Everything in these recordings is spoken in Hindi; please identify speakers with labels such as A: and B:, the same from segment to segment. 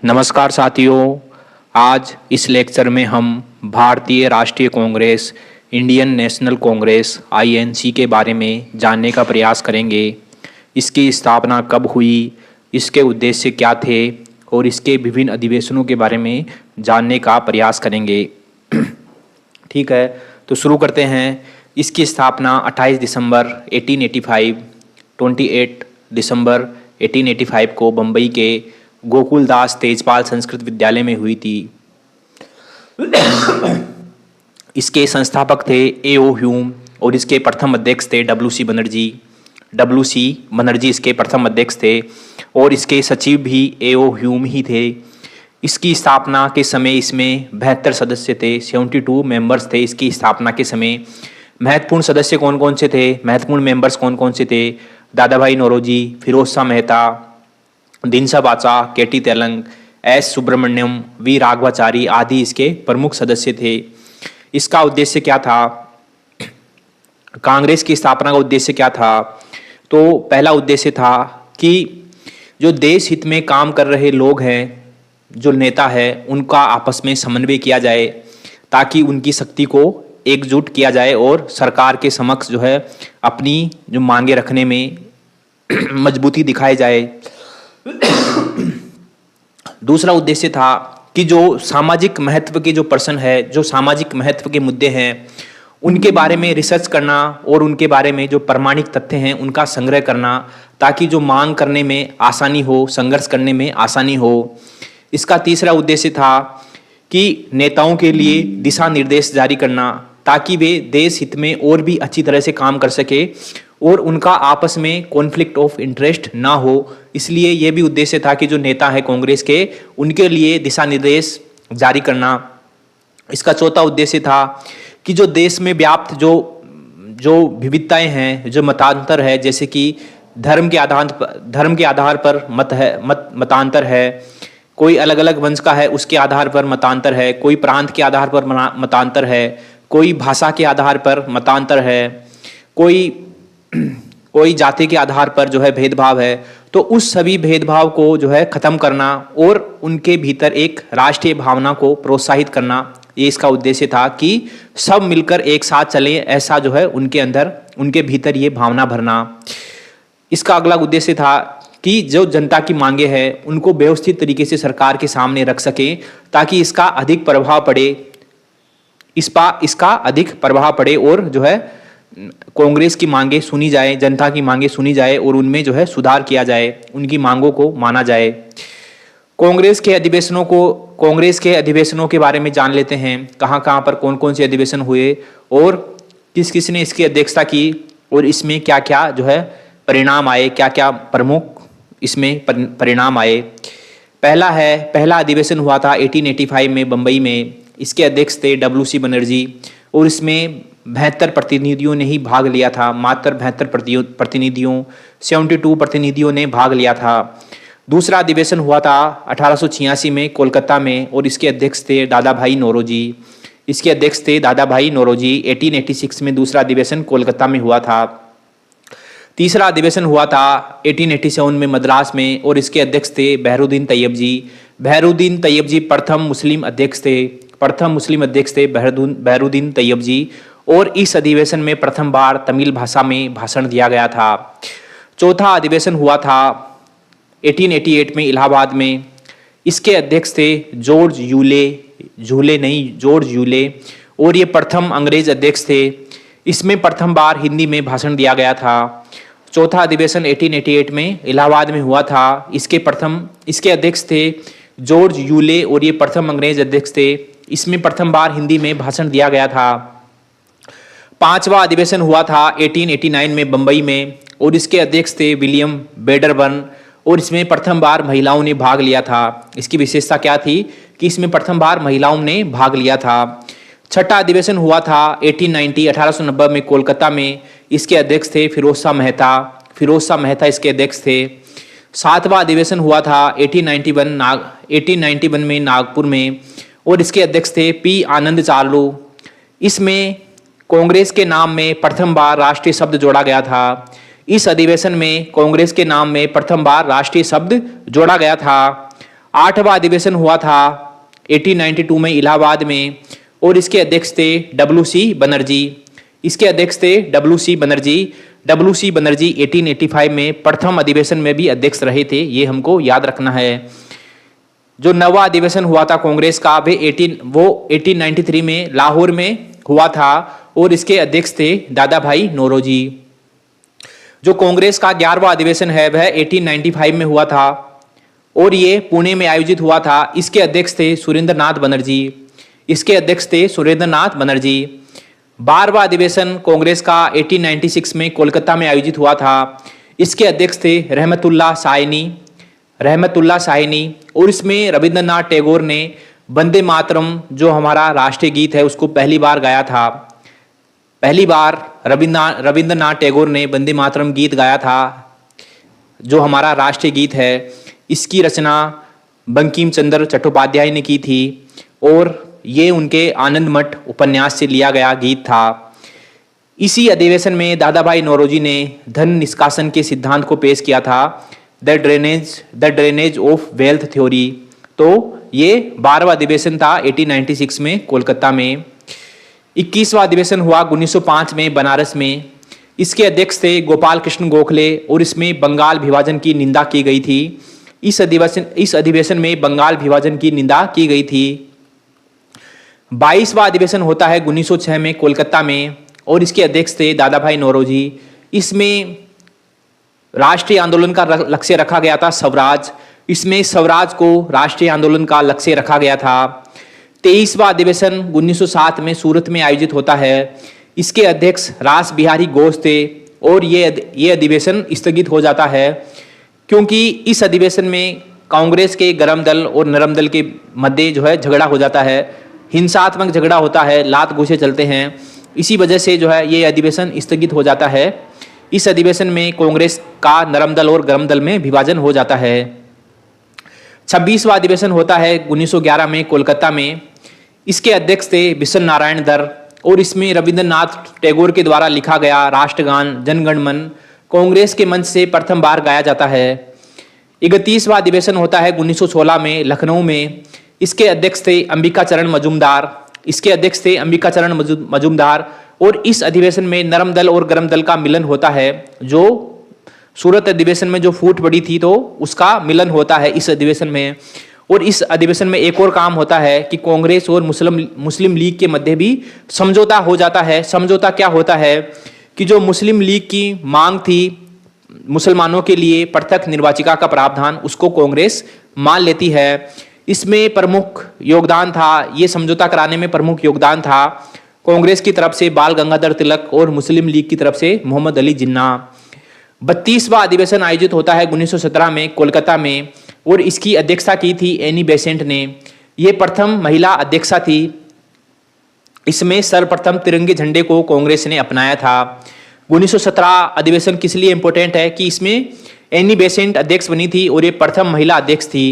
A: नमस्कार साथियों, आज इस लेक्चर में हम भारतीय राष्ट्रीय Congress Indian national Congress INC के बारे में जानने का प्रयास करेंगे। इसकी स्थापना कब हुई, इसके उद्देश्य क्या थे और इसके विभिन्न अधिवेशनों के बारे में जानने का प्रयास करेंगे। ठीक है, तो शुरू करते हैं। इसकी स्थापना 28 दिसंबर 1885, 28 दिसंबर 1885 को बम्बई के गोकुलदास तेजपाल संस्कृत विद्यालय में हुई थी। इसके संस्थापक थे ए.ओ. ह्यूम और इसके प्रथम अध्यक्ष थे W.C. बनर्जी इसके प्रथम अध्यक्ष थे और इसके सचिव भी ए.ओ. ह्यूम ही थे। इसकी स्थापना के समय इसमें 72 सदस्य थे, 72 मेंबर्स थे। इसकी स्थापना के समय महत्वपूर्ण सदस्य कौन कौन से थे, महत्वपूर्ण मेंबर्स कौन कौन से थे? दादा भाई नौरोजी, फिरोज शाह मेहता, दिनसा बाचा, केटी तेलंग, एस सुब्रमण्यम, वी राघवाचारी आदि इसके प्रमुख सदस्य थे। इसका उद्देश्य क्या था? कांग्रेस की स्थापना का उद्देश्य क्या था? तो पहला उद्देश्य था कि जो देश हित में काम कर रहे लोग हैं, जो नेता है, उनका आपस में समन्वय किया जाए ताकि उनकी शक्ति को एकजुट किया जाए और सरकार के समक्ष जो है अपनी जो मांगे रखने में मजबूती दिखाई जाए। दूसरा उद्देश्य था कि जो सामाजिक महत्व के जो प्रश्न है, जो सामाजिक महत्व के मुद्दे हैं, उनके बारे में रिसर्च करना और उनके बारे में जो प्रमाणिक तथ्य हैं उनका संग्रह करना ताकि जो मांग करने में आसानी हो, संघर्ष करने में आसानी हो। इसका तीसरा उद्देश्य था कि नेताओं के लिए दिशा निर्देश जारी करना ताकि वे देश हित में और भी अच्छी तरह से काम कर सके और उनका आपस में कॉन्फ्लिक्ट ऑफ इंटरेस्ट ना हो। इसलिए यह भी उद्देश्य था कि जो नेता है कांग्रेस के, उनके लिए दिशा निर्देश जारी करना। इसका चौथा उद्देश्य था कि जो देश में व्याप्त जो विविधताएं हैं, जो मतांतर है, जैसे कि धर्म के आधार पर मतांतर है, कोई अलग अलग वंश का है उसके आधार पर मतांतर है, कोई प्रांत के आधार पर मतांतर है, कोई भाषा के आधार पर मतांतर है, कोई जाति के आधार पर जो है भेदभाव है। तो उस सभी भेदभाव को जो है खत्म करना और उनके भीतर एक राष्ट्रीय भावना को प्रोत्साहित करना, ये इसका उद्देश्य था कि सब मिलकर एक साथ चलें, ऐसा जो है उनके भीतर ये भावना भरना। इसका अगला उद्देश्य था कि जो जनता की मांगे हैं उनको व्यवस्थित तरीके से सरकार के सामने रख सकें ताकि इसका अधिक प्रभाव पड़े और जो है कांग्रेस की मांगे सुनी जाए, जनता की मांगे सुनी जाए और उनमें जो है सुधार किया जाए, उनकी मांगों को माना जाए। कांग्रेस के अधिवेशनों के बारे में जान लेते हैं। कहाँ पर कौन कौन से अधिवेशन हुए और किस किस ने इसकी अध्यक्षता की और इसमें क्या क्या जो है परिणाम आए, क्या क्या प्रमुख इसमें परिणाम आए। पहला अधिवेशन हुआ था 1885 में बम्बई में। इसके अध्यक्ष थे W.C. बनर्जी और इसमें 72 प्रतिनिधियों ने ही भाग लिया था, मात्र 72 प्रतिनिधियों, 72 प्रतिनिधियों ने भाग लिया था। दूसरा अधिवेशन हुआ था 1886 में कोलकाता में और इसके अध्यक्ष थे दादा भाई नौरोजी। 1886 में दूसरा अधिवेशन कोलकाता में हुआ था। तीसरा अधिवेशन हुआ था 1887 में मद्रास में और इसके अध्यक्ष थे बहरुद्दीन तैयब जी प्रथम मुस्लिम अध्यक्ष थे बहरुद्दीन तैयब जी। और इस अधिवेशन में प्रथम बार तमिल भाषा में भाषण दिया गया था। चौथा अधिवेशन हुआ था 1888 में इलाहाबाद में। इसके अध्यक्ष थे जॉर्ज यूले और ये प्रथम अंग्रेज अध्यक्ष थे। इसमें प्रथम बार हिंदी में भाषण दिया गया था। चौथा अधिवेशन 1888 में इलाहाबाद में हुआ था। इसके अध्यक्ष थे जॉर्ज यूले और ये प्रथम अंग्रेज अध्यक्ष थे। इसमें प्रथम बार हिंदी में भाषण दिया गया था। पांचवा अधिवेशन हुआ था 1889 में बम्बई में और इसके अध्यक्ष थे विलियम वेडरबर्न और इसमें प्रथम बार महिलाओं ने भाग लिया था। इसकी विशेषता क्या थी कि इसमें प्रथम बार महिलाओं ने भाग लिया था। छठा अधिवेशन हुआ था 1890 में कोलकाता में। इसके अध्यक्ष थे फिरोज शाह मेहता इसके अध्यक्ष थे। सातवां अधिवेशन हुआ था 1891 में नागपुर में और इसके अध्यक्ष थे पी आनंद चार्लू। इसमें कांग्रेस के नाम में प्रथम बार राष्ट्रीय शब्द जोड़ा गया था। इस अधिवेशन में कांग्रेस के नाम में प्रथम बार राष्ट्रीय शब्द जोड़ा गया था। 8वां अधिवेशन हुआ था 1892 में इलाहाबाद में, और इसके अध्यक्ष थे WC बनर्जी। इसके अध्यक्ष थे WC बनर्जी। WC बनर्जी 1885 में प्रथम अधिवेशन में भी अध्यक्ष रहे थे, ये हमको याद रखना है। जो 9वां अधिवेशन हुआ था कांग्रेस का वो 1893 में लाहौर में हुआ था, और इसके अध्यक्ष थे दादा भाई नौरोजी। जो कांग्रेस का 11वां अधिवेशन है वह 1895 में हुआ था, और ये पुणे में आयोजित हुआ था। इसके अध्यक्ष थे सुरेंद्र नाथ बनर्जी। इसके अध्यक्ष थे सुरेंद्र नाथ बनर्जी। 12वां अधिवेशन कांग्रेस का 1896 में कोलकाता में आयोजित हुआ था। इसके अध्यक्ष थे रहमतुल्लाह शाहिनी, और इसमें रविंद्रनाथ टैगोर ने वंदे मातरम जो हमारा राष्ट्रीय गीत है उसको पहली बार गाया था। पहली बार रविंद्रनाथ टैगोर ने वंदे मातरम गीत गाया था, जो हमारा राष्ट्रीय गीत है। इसकी रचना बंकिम चंद्र चट्टोपाध्याय ने की थी, और ये उनके आनंद मठ उपन्यास से लिया गया गीत था। इसी अधिवेशन में दादा भाई नौरोजी ने धन निष्कासन के सिद्धांत को पेश किया था, the drainage of wealth theory. तो ये 12वां अधिवेशन था 1896 में कोलकाता में। 21वां अधिवेशन हुआ 1905 में बनारस में। इसके अध्यक्ष थे गोपाल कृष्ण गोखले, और इसमें बंगाल विभाजन की निंदा की गई थी। इस अधिवेशन में बंगाल विभाजन की निंदा की गई थी। 22वां अधिवेशन होता है 1906 में कोलकाता में, और इसके अध्यक्ष थे दादा भाई नौरोजी। इसमें राष्ट्रीय आंदोलन का लक्ष्य रखा गया था स्वराज। इसमें स्वराज को राष्ट्रीय आंदोलन का लक्ष्य रखा गया था। 23वां अधिवेशन 1907 में सूरत में आयोजित होता है। इसके अध्यक्ष रास बिहारी घोष थे, और ये अधिवेशन स्थगित हो जाता है, क्योंकि इस अधिवेशन में कांग्रेस के गरम दल और नरम दल के मध्य जो है झगड़ा हो जाता है, हिंसात्मक झगड़ा होता है, लात घूंसे चलते हैं। इसी वजह से जो है ये अधिवेशन स्थगित हो जाता है। इस अधिवेशन में कांग्रेस का नरम दल और गरम दल में विभाजन हो जाता है। 26वां अधिवेशन होता है 1911 में कोलकाता में। इसके अध्यक्ष थे बिशन नारायण दर, और इसमें रविंद्रनाथ टैगोर के द्वारा लिखा गया राष्ट्रगान जनगण मन कांग्रेस के मंच से प्रथम बार गाया जाता है। 31वां अधिवेशन होता है 1916 में लखनऊ में। इसके अध्यक्ष थे अंबिका चरण मजूमदार। और इस अधिवेशन में नरम दल और गरम दल का मिलन होता है। जो सूरत अधिवेशन में जो फूट पड़ी थी तो उसका मिलन होता है इस अधिवेशन में। और इस अधिवेशन में एक और काम होता है कि कांग्रेस और मुस्लिम लीग के मध्य भी समझौता हो जाता है। समझौता क्या होता है कि जो मुस्लिम लीग की मांग थी मुसलमानों के लिए पृथक निर्वाचिका का प्रावधान, उसको कांग्रेस मान लेती है। इसमें प्रमुख योगदान था, ये समझौता कराने में प्रमुख योगदान था कांग्रेस की तरफ से बाल गंगाधर तिलक और मुस्लिम लीग की तरफ से मोहम्मद अली जिन्ना। 32वां अधिवेशन आयोजित होता है 1917 में कोलकाता में, और इसकी अध्यक्षता की थी एनी बेसेंट ने। ये प्रथम महिला अध्यक्षा थी। इसमें सर्वप्रथम तिरंगे झंडे को कांग्रेस ने अपनाया था। 1917 अधिवेशन किस लिए इंपॉर्टेंट है कि इसमें एनी बेसेंट अध्यक्ष बनी थी और ये प्रथम महिला अध्यक्ष थी।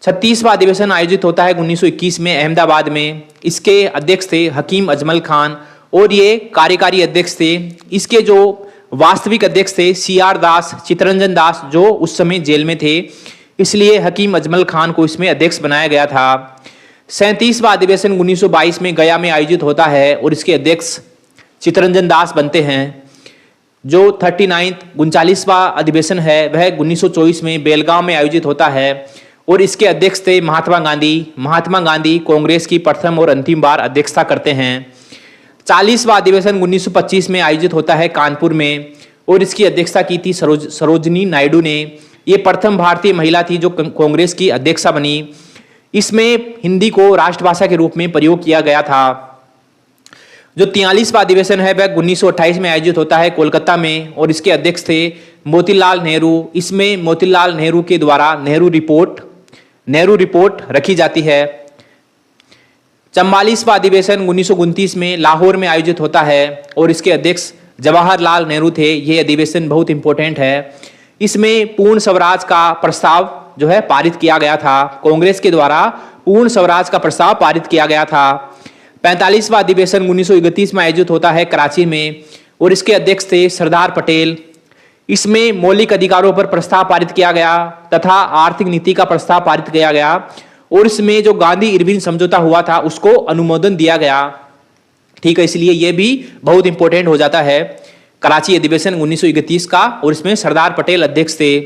A: 36वां अधिवेशन आयोजित होता है 1921 में अहमदाबाद में। इसके अध्यक्ष थे हकीम अजमल खान, और ये कार्यकारी अध्यक्ष थे। इसके जो वास्तविक अध्यक्ष थे CR दास, चित्तरंजन दास, जो उस समय जेल में थे, इसलिए हकीम अजमल खान को इसमें अध्यक्ष बनाया गया था। 37वां अधिवेशन 1922 में गया में आयोजित होता है, और इसके अध्यक्ष चित्तरंजन दास बनते हैं। जो 39वां अधिवेशन है वह 1924 में बेलगांव में आयोजित होता है, और इसके अध्यक्ष थे महात्मा गांधी कांग्रेस की प्रथम और अंतिम बार अध्यक्षता करते हैं। 40वां अधिवेशन 1925 में आयोजित होता है कानपुर में, और इसकी अध्यक्षता की थी सरोजनी नायडू ने। ये प्रथम भारतीय महिला थी जो कांग्रेस की अध्यक्षा बनी। इसमें हिंदी को राष्ट्रभाषा के रूप में प्रयोग किया गया था। जो 43वां अधिवेशन है वह 1928 में आयोजित होता है कोलकाता में, और इसके अध्यक्ष थे मोतीलाल नेहरू। इसमें मोतीलाल नेहरू के द्वारा नेहरू रिपोर्ट रखी जाती है। 44वां अधिवेशन 1929 में लाहौर में आयोजित होता है, और इसके अध्यक्ष जवाहरलाल नेहरू थे। ये अधिवेशन बहुत इंपॉर्टेंट है। इसमें पूर्ण स्वराज का प्रस्ताव जो है पारित किया गया था। कांग्रेस के द्वारा पूर्ण स्वराज का प्रस्ताव पारित किया गया था। 45वां अधिवेशन 1931 में आयोजित होता है कराची में, और इसके अध्यक्ष थे सरदार पटेल। इसमें मौलिक अधिकारों पर प्रस्ताव पारित किया गया तथा आर्थिक नीति का प्रस्ताव पारित किया गया और इसमें जो गांधी इरविन समझौता हुआ था उसको अनुमोदन दिया गया। ठीक है, इसलिए यह भी बहुत इंपॉर्टेंट हो जाता है। कराची अधिवेशन 1931 का, और इसमें सरदार पटेल अध्यक्ष थे।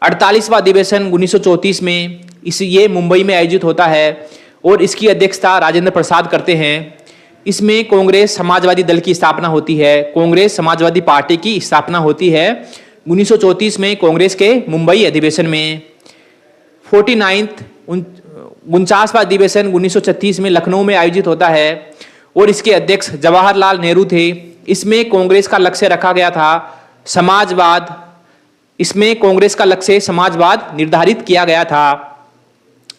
A: 48वां अधिवेशन 1934 में ये मुंबई में आयोजित होता है और इसकी अध्यक्षता राजेंद्र प्रसाद करते हैं। इसमें कांग्रेस समाजवादी दल की स्थापना होती है, कांग्रेस समाजवादी पार्टी की स्थापना होती है 1934 में कांग्रेस के मुंबई अधिवेशन में। 49वां अधिवेशन 1936 में लखनऊ में आयोजित होता है और इसके अध्यक्ष जवाहरलाल नेहरू थे। इसमें कांग्रेस का लक्ष्य रखा गया था समाजवाद, इसमें कांग्रेस का लक्ष्य समाजवाद निर्धारित किया गया था।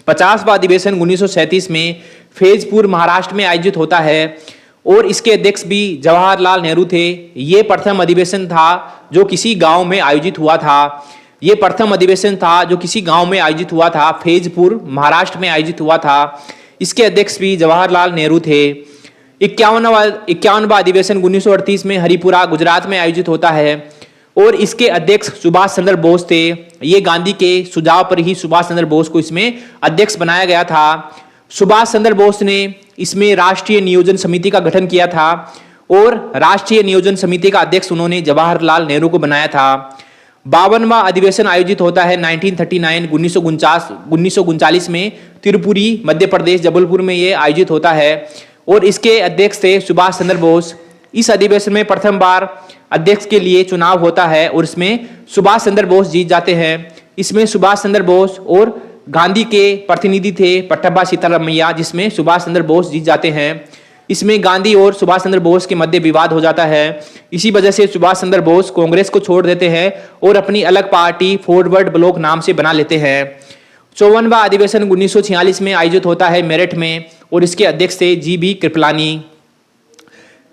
A: 50वां अधिवेशन 1937 में फैजपुर महाराष्ट्र में आयोजित होता है और इसके अध्यक्ष भी जवाहरलाल नेहरू थे। ये प्रथम अधिवेशन था जो किसी गांव में आयोजित हुआ था। ये प्रथम अधिवेशन था जो किसी गांव में आयोजित हुआ था, फैजपुर महाराष्ट्र में आयोजित हुआ था। इसके अध्यक्ष भी जवाहरलाल नेहरू थे। 51वां अधिवेशन 1938 में हरिपुरा गुजरात में आयोजित होता है और इसके अध्यक्ष सुभाष चंद्र बोस थे। ये गांधी के सुझाव पर ही सुभाष चंद्र बोस को इसमें अध्यक्ष बनाया गया था। सुभाष चंद्र बोस ने इसमें राष्ट्रीय नियोजन समिति का गठन किया था और राष्ट्रीय नियोजन समिति का अध्यक्ष उन्होंने जवाहरलाल नेहरू को बनाया था। 52वां अधिवेशन आयोजित होता है 1939 में त्रिपुरी मध्य प्रदेश जबलपुर में ये आयोजित होता है और इसके अध्यक्ष थे सुभाष चंद्र बोस। इस अधिवेशन में प्रथम बार अध्यक्ष के लिए चुनाव होता है और इसमें सुभाष चंद्र बोस जीत जाते हैं। इसमें सुभाष चंद्र बोस और गांधी के प्रतिनिधि थे पट्टभा सीतारामैया, जिसमें सुभाष चंद्र बोस जीत जाते हैं। इसमें गांधी और सुभाष चंद्र बोस के मध्य विवाद हो जाता है। इसी वजह से सुभाष चंद्र बोस कांग्रेस को छोड़ देते हैं और अपनी अलग पार्टी फॉरवर्ड ब्लॉक नाम से बना लेते हैं। 54वां अधिवेशन 1946 में आयोजित होता है मेरठ में और इसके अध्यक्ष थे जी.बी. कृपलानी।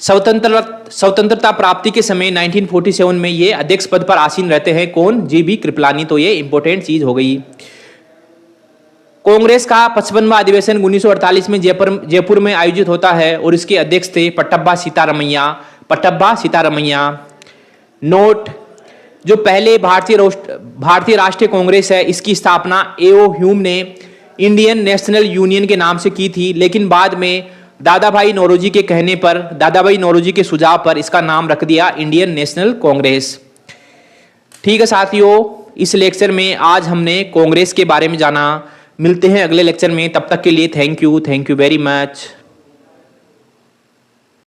A: स्वतंत्रता प्राप्ति के समय 1947 में ये अध्यक्ष पद पर आसीन रहते हैं। कौन? जी.बी. कृपलानी। तो ये इंपॉर्टेंट चीज हो गई। कांग्रेस का 55वां अधिवेशन 1948 में जयपुर में आयोजित होता है और इसके अध्यक्ष थे पट्टभा सीतारामैया। नोट: जो पहले भारतीय राष्ट्रीय कांग्रेस है, इसकी स्थापना ए.ओ. ह्यूम ने इंडियन नेशनल यूनियन के नाम से की थी, लेकिन बाद में दादाभाई नौरोजी के कहने पर, दादाभाई नौरोजी के सुझाव पर इसका नाम रख दिया इंडियन नेशनल कांग्रेस। ठीक है साथियों, इस लेक्चर में आज हमने कांग्रेस के बारे में जाना। मिलते हैं अगले लेक्चर में, तब तक के लिए थैंक यू वेरी मच।